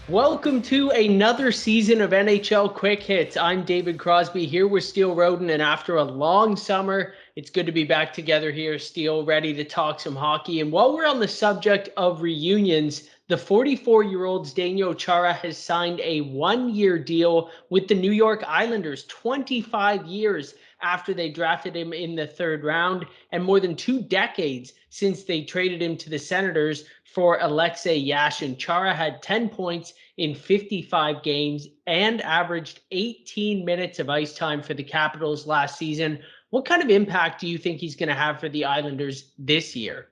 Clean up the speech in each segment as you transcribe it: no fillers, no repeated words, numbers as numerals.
Welcome to another season of NHL Quick Hits. I'm David Crosby here with Steele Roden, and after a long summer, it's good to be back together here, Steele, ready to talk some hockey. And while we're on the subject of reunions, the 44-year-old Zdeno Chara has signed a one-year deal with the New York Islanders, 25 years after they drafted him in the third round, and more than 2 decades since they traded him to the Senators for Alexei Yashin. Chara had 10 points in 55 games and averaged 18 minutes of ice time for the Capitals last season. What kind of impact do you think he's going to have for the Islanders this year?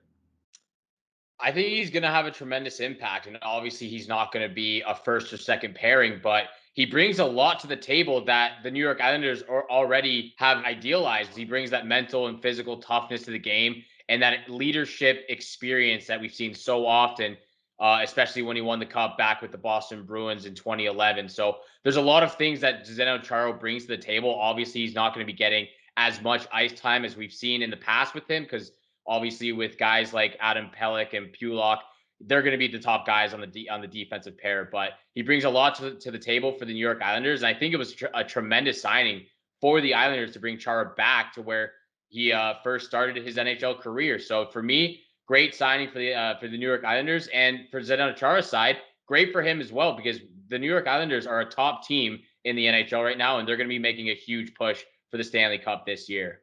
I think he's going to have a tremendous impact. And obviously, he's not going to be a first or second pairing, but he brings a lot to the table that the New York Islanders already have idealized. He brings that mental and physical toughness to the game and that leadership experience that we've seen so often, especially when he won the Cup back with the Boston Bruins in 2011. So there's a lot of things that Zdeno Chara brings to the table. Obviously, he's not going to be getting as much ice time as we've seen in the past with him because obviously, with guys like Adam Pelech and Pulock, they're going to be the top guys on the defensive pair. But he brings a lot to the table for the New York Islanders, and I think it was a tremendous signing for the Islanders to bring Chara back to where he first started his NHL career. So for me, great signing for the New York Islanders, and for Zdeno Chara's side, great for him as well because the New York Islanders are a top team in the NHL right now, and they're going to be making a huge push for the Stanley Cup this year.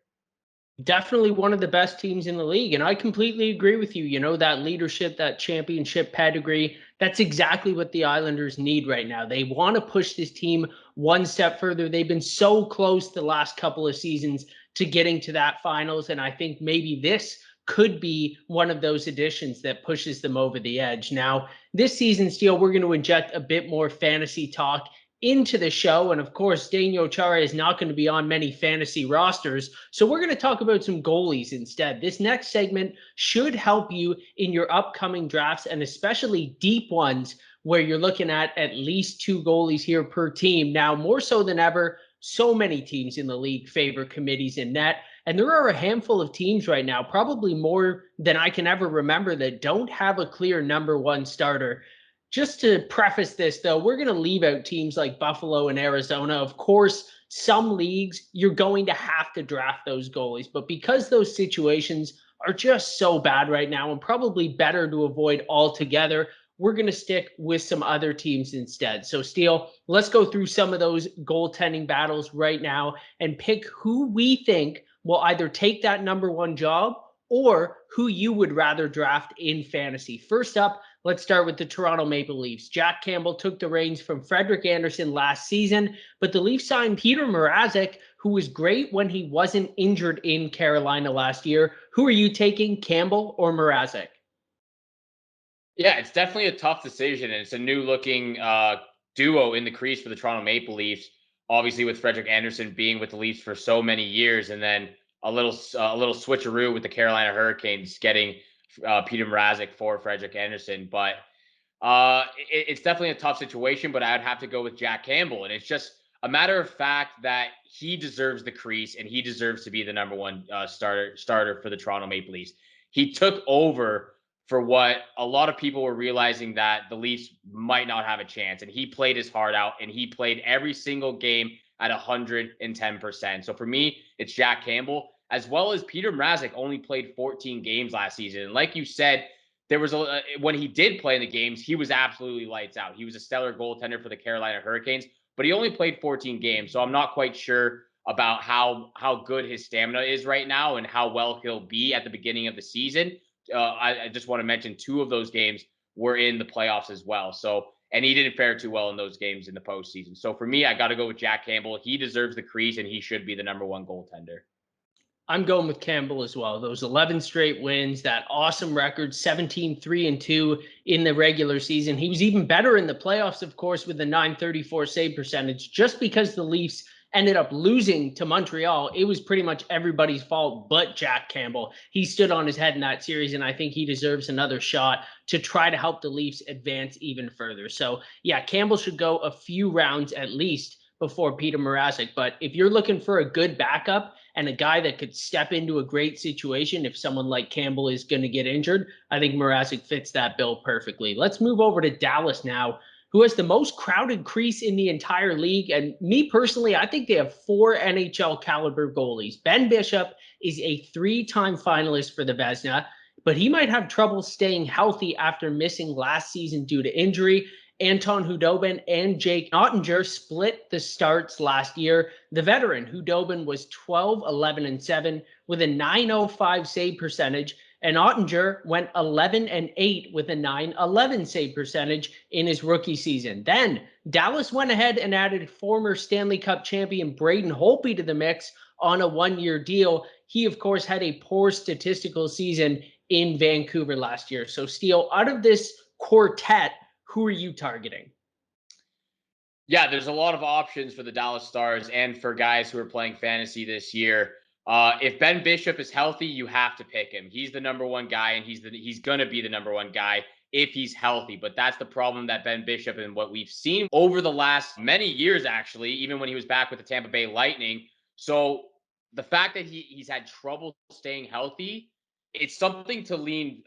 Definitely one of the best teams in the league. And I completely agree with you. You know, that leadership, that championship pedigree, that's exactly what the Islanders need right now. They want to push this team one step further. They've been so close the last couple of seasons to getting to that finals. And I think maybe this could be one of those additions that pushes them over the edge. Now, this season, Steele, we're going to inject a bit more fantasy talk into the show. And of course, Zdeno Chara is not going to be on many fantasy rosters. So we're going to talk about some goalies instead. This next segment should help you in your upcoming drafts, and especially deep ones where you're looking at least 2 goalies here per team. Now, more so than ever, so many teams in the league favor committees in net. And there are a handful of teams right now, probably more than I can ever remember, that don't have a clear number one starter. Just to preface this, though, we're going to leave out teams like Buffalo and Arizona. Of course, some leagues, you're going to have to draft those goalies. But because those situations are just so bad right now and probably better to avoid altogether, we're going to stick with some other teams instead. So, Steele, let's go through some of those goaltending battles right now and pick who we think will either take that number one job or who you would rather draft in fantasy. First up, let's start with the Toronto Maple Leafs. Jack Campbell took the reins from Frederik Andersen last season, but the Leafs signed Peter Mrazek, who was great when he wasn't injured in Carolina last year. Who are you taking, Campbell or Mrazek? Yeah, it's definitely a tough decision, and it's a new looking duo in the crease for the Toronto Maple Leafs. Obviously, with Frederik Andersen being with the Leafs for so many years, and then a little switcheroo with the Carolina Hurricanes getting Peter Mrazek for Frederik Andersen. But it's definitely a tough situation. But I'd have to go with Jack Campbell, and it's just a matter of fact that he deserves the crease and he deserves to be the number one starter for the Toronto Maple Leafs. He took over for what a lot of people were realizing that the Leafs might not have a chance. And he played his heart out and he played every single game at 110%. So for me, it's Jack Campbell, as well as Peter Mrazek only played 14 games last season. And like you said, there was when he did play in the games, he was absolutely lights out. He was a stellar goaltender for the Carolina Hurricanes, but he only played 14 games. So I'm not quite sure about how good his stamina is right now and how well he'll be at the beginning of the season. I just want to mention 2 of those games were in the playoffs as well. So, and he didn't fare too well in those games in the postseason. So for me, I got to go with Jack Campbell. He deserves the crease and he should be the number one goaltender. I'm going with Campbell as well. Those 11 straight wins, that awesome record, 17-3-2 in the regular season. He was even better in the playoffs, of course, with the 934 save percentage. Just because the Leafs ended up losing to Montreal, it was pretty much everybody's fault but Jack Campbell. He stood on his head in that series, and I think he deserves another shot to try to help the Leafs advance even further. So, yeah, Campbell should go a few rounds at least before Peter Mrazek. But if you're looking for a good backup and a guy that could step into a great situation if someone like Campbell is going to get injured, I think Mrazek fits that bill perfectly. Let's move over to Dallas now. who has the most crowded crease in the entire league. And me personally, I think they have 4 NHL caliber goalies. Ben Bishop is a 3-time finalist for the Vezina, but he might have trouble staying healthy after missing last season due to injury. Anton Hudobin and Jake Ottinger split the starts last year. The veteran Hudobin was 12, 11, and 7 with a .905 save percentage, and Ottinger went 11 and 8 with a .911 save percentage in his rookie season. Then Dallas went ahead and added former Stanley Cup champion Braden Holtby to the mix on a 1-year deal. He, of course, had a poor statistical season in Vancouver last year. So, Steele, out of this quartet, who are you targeting? Yeah, there's a lot of options for the Dallas Stars and for guys who are playing fantasy this year. If Ben Bishop is healthy, you have to pick him. He's the number one guy, and he's going to be the number one guy if he's healthy. But that's the problem that Ben Bishop and what we've seen over the last many years, actually, even when he was back with the Tampa Bay Lightning. So the fact that he's had trouble staying healthy, it's something to lean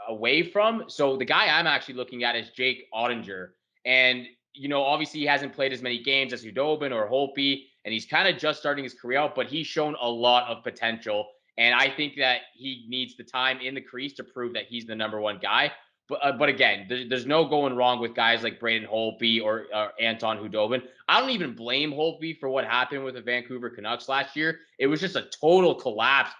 away from. So the guy I'm actually looking at is Jake Ottinger, and obviously he hasn't played as many games as Hudobin or Holtby, and he's kind of just starting his career out, but he's shown a lot of potential. And I think that he needs the time in the crease to prove that he's the number one guy. But again, there's no going wrong with guys like Braden Holtby or Anton Hudobin. I don't even blame Holtby for what happened with the Vancouver Canucks last year. It was just a total collapse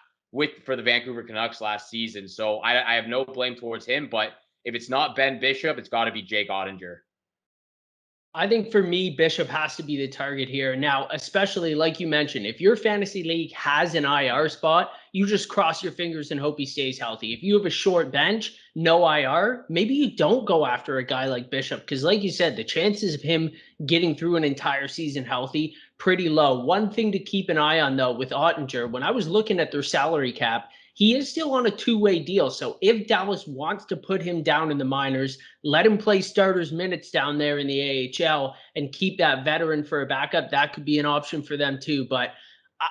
for the Vancouver Canucks last season. So I have no blame towards him. But if it's not Ben Bishop, it's got to be Jake Ottinger. I think for me, Bishop has to be the target here. Now, especially like you mentioned, if your fantasy league has an IR spot, you just cross your fingers and hope he stays healthy. If you have a short bench, no IR, maybe you don't go after a guy like Bishop because, like you said, the chances of him getting through an entire season healthy, pretty low. One thing to keep an eye on, though, with Ottinger, when I was looking at their salary cap, he is still on a 2-way deal. So if Dallas wants to put him down in the minors, let him play starters minutes down there in the AHL and keep that veteran for a backup, that could be an option for them too. But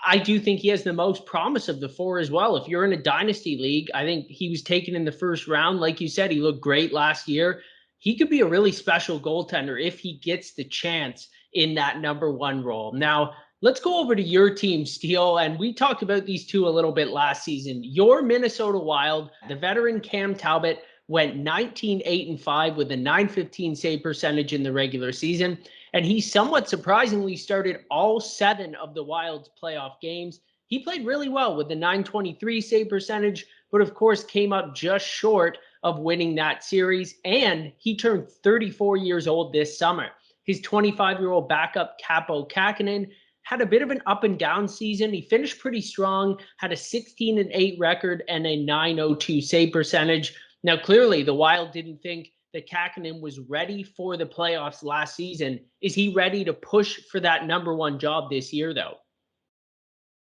I do think he has the most promise of the 4 as well. If you're in a dynasty league, I think he was taken in the first round. Like you said, he looked great last year. He could be a really special goaltender if he gets the chance in that number 1 role. Now, let's go over to your team, Steele. And we talked about these two a little bit last season. Your Minnesota Wild, the veteran Cam Talbot, went 19-8-5 with a .915 save percentage in the regular season. And he somewhat surprisingly started all 7 of the Wild's playoff games. He played really well with the .923 save percentage, but of course came up just short of winning that series. And he turned 34 years old this summer. His 25-year-old backup, Kaapo Kähkönen, had a bit of an up and down season. He finished pretty strong, had a 16-8 record and a .902 save percentage. Now, clearly, the Wild didn't think that Kähkönen was ready for the playoffs last season. Is he ready to push for that number 1 job this year, though?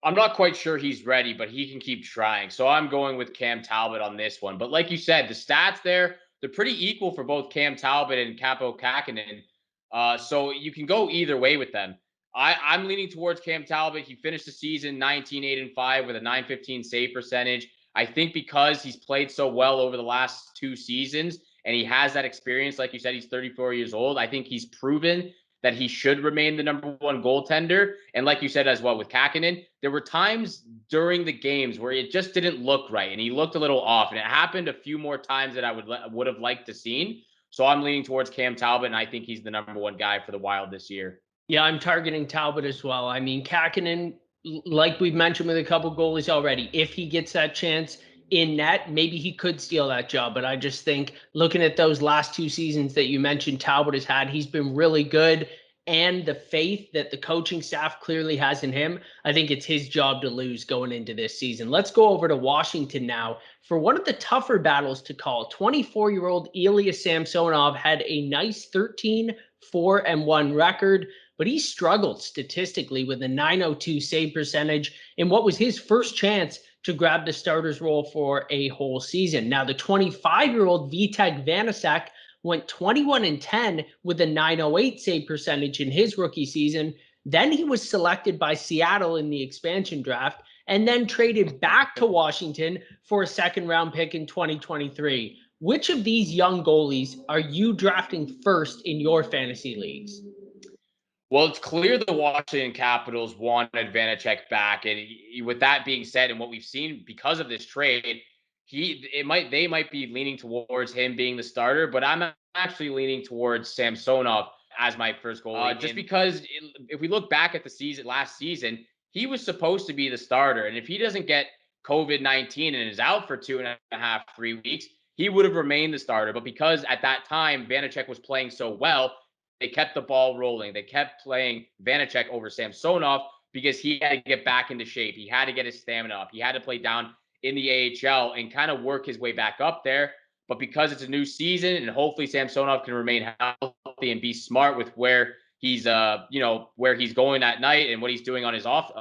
I'm not quite sure he's ready, but he can keep trying. So I'm going with Cam Talbot on this one. But like you said, the stats there, they're pretty equal for both Cam Talbot and Kaapo Kähkönen. So you can go either way with them. I'm leaning towards Cam Talbot. He finished the season 19-8-5 with a .915 save percentage. I think because he's played so well over the last 2 seasons and he has that experience, like you said, he's 34 years old. I think he's proven that he should remain the number 1 goaltender. And like you said as well with Kähkönen, there were times during the games where it just didn't look right and he looked a little off. And it happened a few more times than I would have liked to seen. So I'm leaning towards Cam Talbot, and I think he's the number 1 guy for the Wild this year. Yeah, I'm targeting Talbot as well. I mean, Kähkönen, like we've mentioned with a couple goalies already, if he gets that chance in net, maybe he could steal that job. But I just think looking at those last 2 seasons that you mentioned Talbot has had, he's been really good. And the faith that the coaching staff clearly has in him, I think it's his job to lose going into this season. Let's go over to Washington now for one of the tougher battles to call. 24-year-old Ilya Samsonov had a nice 13-4-1 record, but he struggled statistically with a .902 save percentage in what was his first chance to grab the starter's role for a whole season. Now, the 25-year-old Vitek Vanacek went 21-10 with a .908 save percentage in his rookie season. Then he was selected by Seattle in the expansion draft and then traded back to Washington for a 2nd-round pick in 2023. Which of these young goalies are you drafting first in your fantasy leagues? Well, it's clear the Washington Capitals wanted Vanacek back, and with that being said, and what we've seen because of this trade, they might be leaning towards him being the starter, but I'm actually leaning towards Samsonov as my first goalie, just because if we look back at the season last season, he was supposed to be the starter, and if he doesn't get COVID-19 and is out for 2.5, 3 weeks, he would have remained the starter. But because at that time Vanacek was playing so well, they kept the ball rolling. They kept playing Vanacek over Samsonov because he had to get back into shape. He had to get his stamina up. He had to play down in the AHL and kind of work his way back up there. But because it's a new season and hopefully Samsonov can remain healthy and be smart with where he's where he's going at night and what he's doing on his off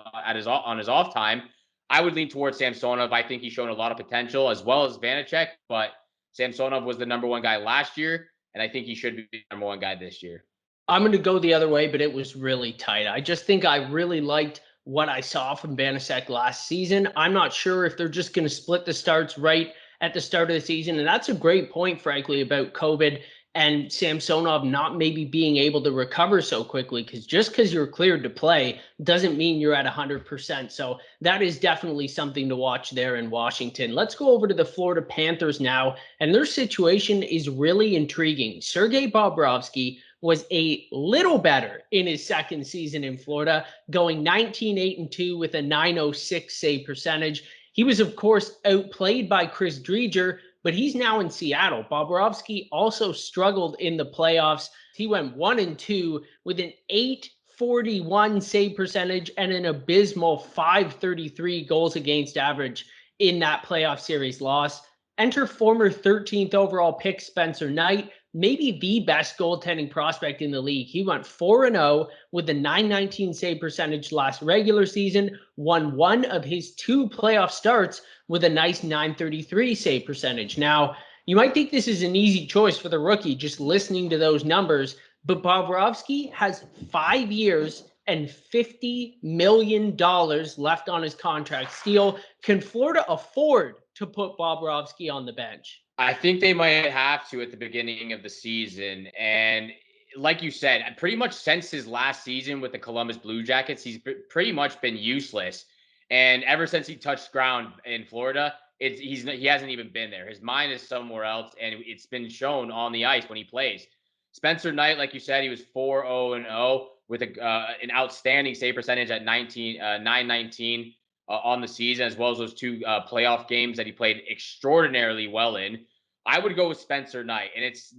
time, I would lean towards Samsonov. I think he's shown a lot of potential as well as Vanacek, but Samsonov was the number one guy last year, and I think he should be the number one guy this year. I'm going to go the other way, but it was really tight. I just think I really liked what I saw from Banasek last season. I'm not sure if they're just going to split the starts right at the start of the season. And that's a great point, frankly, about COVID and Samsonov not maybe being able to recover so quickly, because just because you're cleared to play doesn't mean you're at 100%. So that is definitely something to watch there in Washington. Let's go over to the Florida Panthers now, and their situation is really intriguing. Sergei Bobrovsky was a little better in his second season in Florida, going 19-8-2 with a 906 save percentage. He was, of course, outplayed by Chris Driedger, but he's now in Seattle. Bobrovsky also struggled in the playoffs. He went 1-2 with an 841 save percentage and an abysmal 533 goals against average in that playoff series loss. Enter former 13th overall pick Spencer Knight, maybe the best goaltending prospect in the league. He went 4-0 with a 919 save percentage last regular season, won one of his two playoff starts with a nice 933 save percentage. Now, you might think this is an easy choice for the rookie just listening to those numbers, but Bobrovsky has 5 years and $50 million left on his contract. Steele, can Florida afford to put Bobrovsky on the bench? I think they might have to at the beginning of the season. And like you said, pretty much since his last season with the Columbus Blue Jackets, he's pretty much been useless. And ever since he touched ground in Florida, he hasn't even been there. His mind is somewhere else, and it's been shown on the ice when he plays. Spencer Knight, like you said, he was 4-0-0 with an outstanding save percentage at 919 on the season, as well as those two playoff games that he played extraordinarily well in. I would go with Spencer Knight, and it's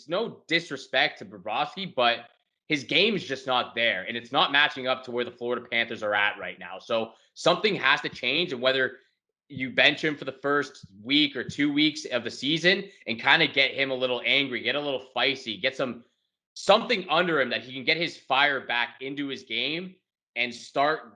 no disrespect to Bobrovsky, but his game is just not there, and it's not matching up to where the Florida Panthers are at right now. So something has to change, and whether you bench him for the first week or 2 weeks of the season and kind of get him a little angry, get a little feisty, get something under him that he can get his fire back into his game and start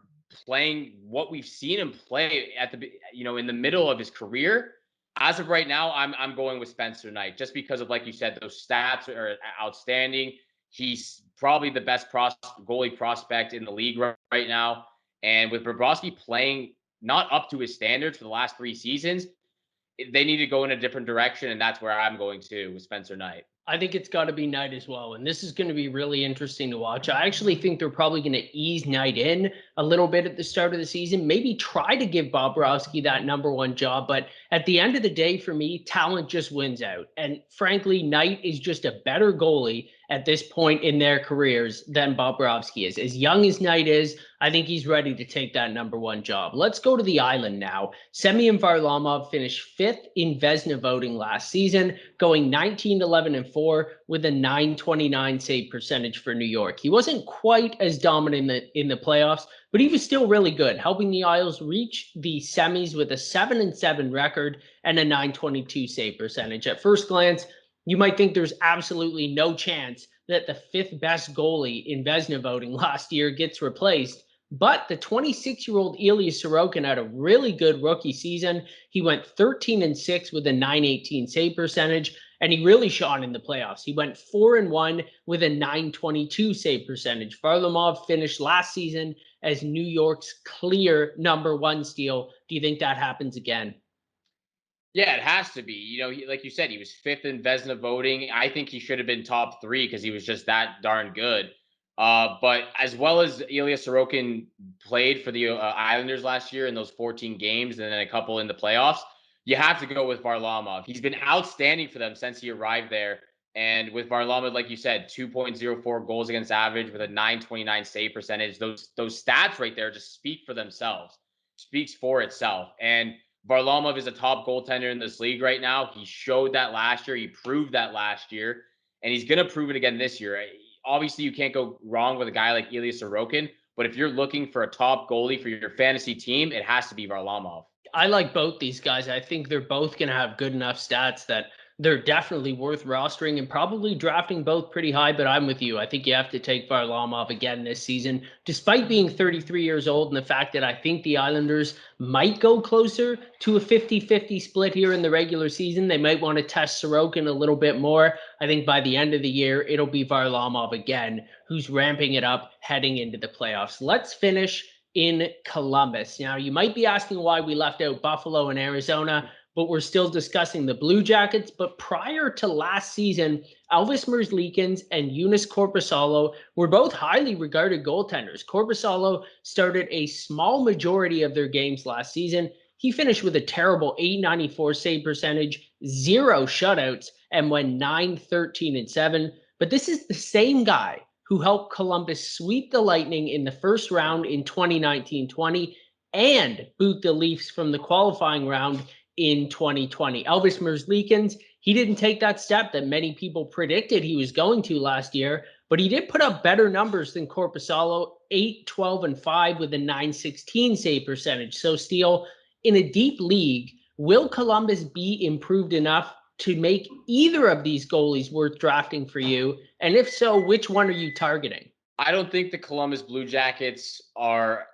playing what we've seen him play at the in the middle of his career. As of right now, I'm going with Spencer Knight just because of, like you said, those stats are outstanding. He's probably the best goalie prospect in the league right now, and with Bobrovsky playing not up to his standards for the last 3 seasons, they need to go in a different direction, and that's where I'm going to with Spencer Knight. I think it's got to be Knight as well. And this is going to be really interesting to watch. I actually think they're probably going to ease Knight in a little bit at the start of the season, maybe try to give Bobrovsky that number one job. But at the end of the day, for me, talent just wins out. And frankly, Knight is just a better goalie at this point in their careers than Bobrovsky is. As young as Knight is, I think he's ready to take that number one job. Let's go to the island now. Semyon Varlamov finished 5th in Vezina voting last season, going 19-11-4 with a 929 save percentage for New York. He wasn't quite as dominant in the playoffs, but he was still really good, helping the Isles reach the semis with a 7-7 record and a 922 save percentage. At first glance, you might think there's absolutely no chance that the 5th best goalie in Vezina voting last year gets replaced. But the 26-year-old Ilya Sorokin had a really good rookie season. He went 13-6 with a 918 save percentage, and he really shone in the playoffs. He went 4-1 with a 922 save percentage. Varlamov finished last season as New York's clear number one. Steele. Do you think that happens again? Yeah, it has to be. Like you said, he was fifth in Vesna voting. I think he should have been top three because he was just that darn good. But as well as Ilya Sorokin played for the Islanders last year in those 14 games and then a couple in the playoffs, you have to go with Varlamov. He's been outstanding for them since he arrived there. And with Varlamov, like you said, 2.04 goals against average with a 929 save percentage. Those stats right there just speak for themselves, speaks for itself. And Varlamov is a top goaltender in this league right now. He showed that last year. He proved that last year, and he's going to prove it again this year. Obviously, you can't go wrong with a guy like Ilya Sorokin, but if you're looking for a top goalie for your fantasy team, it has to be Varlamov. I like both these guys. I think they're both going to have good enough stats that they're definitely worth rostering and probably drafting both pretty high. But I'm with you. I think you have to take Varlamov again this season, despite being 33 years old, and the fact that I think the Islanders might go closer to a 50-50 split here in the regular season. They might want to test Sorokin a little bit more. I think by the end of the year, it'll be Varlamov again, who's ramping it up heading into the playoffs. Let's finish in Columbus. Now, you might be asking why we left out Buffalo and Arizona, but we're still discussing the Blue Jackets. But prior to last season, Elvis Merzlikins and Joonas Korpisalo were both highly regarded goaltenders. Korpisalo started a small majority of their games last season. He finished with a terrible 894 save percentage, 0 shutouts, and went 9-13-7. But this is the same guy who helped Columbus sweep the Lightning in the first round in 2019-20 and boot the Leafs from the qualifying round in 2020. Elvis Merzlikins, he didn't take that step that many people predicted he was going to last year, but he did put up better numbers than Korpisalo, 8-12-5 with a 916 save percentage. So, Steele, in a deep league, will Columbus be improved enough to make either of these goalies worth drafting for you? And if so, which one are you targeting? I don't think the Columbus Blue Jackets are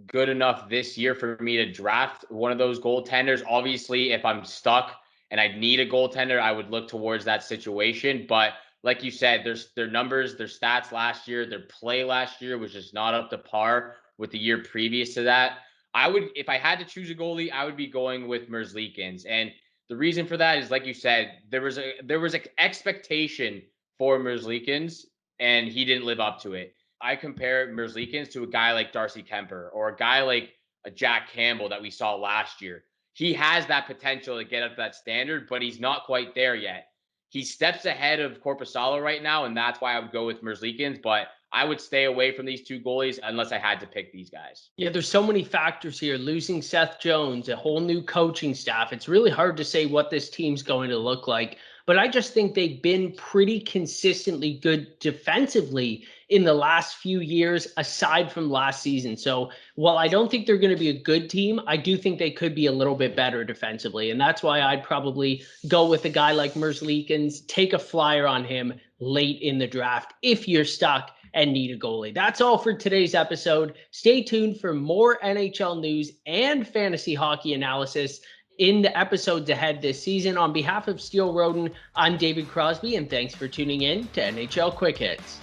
good enough this year for me to draft one of those goaltenders. Obviously, if I'm stuck and I need a goaltender, I would look towards that situation. But like you said, their numbers, their stats last year, their play last year was just not up to par with the year previous to that. If I had to choose a goalie, I would be going with Merzlikins. And the reason for that is, like you said, there was an expectation for Merzlikins, and he didn't live up to it. I compare Merzlikins to a guy like Darcy Kemper or a guy like a Jack Campbell that we saw last year. He has that potential to get up to that standard, but he's not quite there yet. He steps ahead of Korpisalo right now, and that's why I would go with Merzlikins. But I would stay away from these two goalies unless I had to pick these guys. Yeah, there's so many factors here. Losing Seth Jones, a whole new coaching staff. It's really hard to say what this team's going to look like. But I just think they've been pretty consistently good defensively in the last few years, aside from last season. So while I don't think they're going to be a good team, I do think they could be a little bit better defensively. And that's why I'd probably go with a guy like Merzlikins, take a flyer on him late in the draft if you're stuck and need a goalie. That's all for today's episode. Stay tuned for more NHL news and fantasy hockey analysis in the episodes ahead this season. On behalf of Steele Roden, I'm David Crosby, and thanks for tuning in to NHL Quick Hits.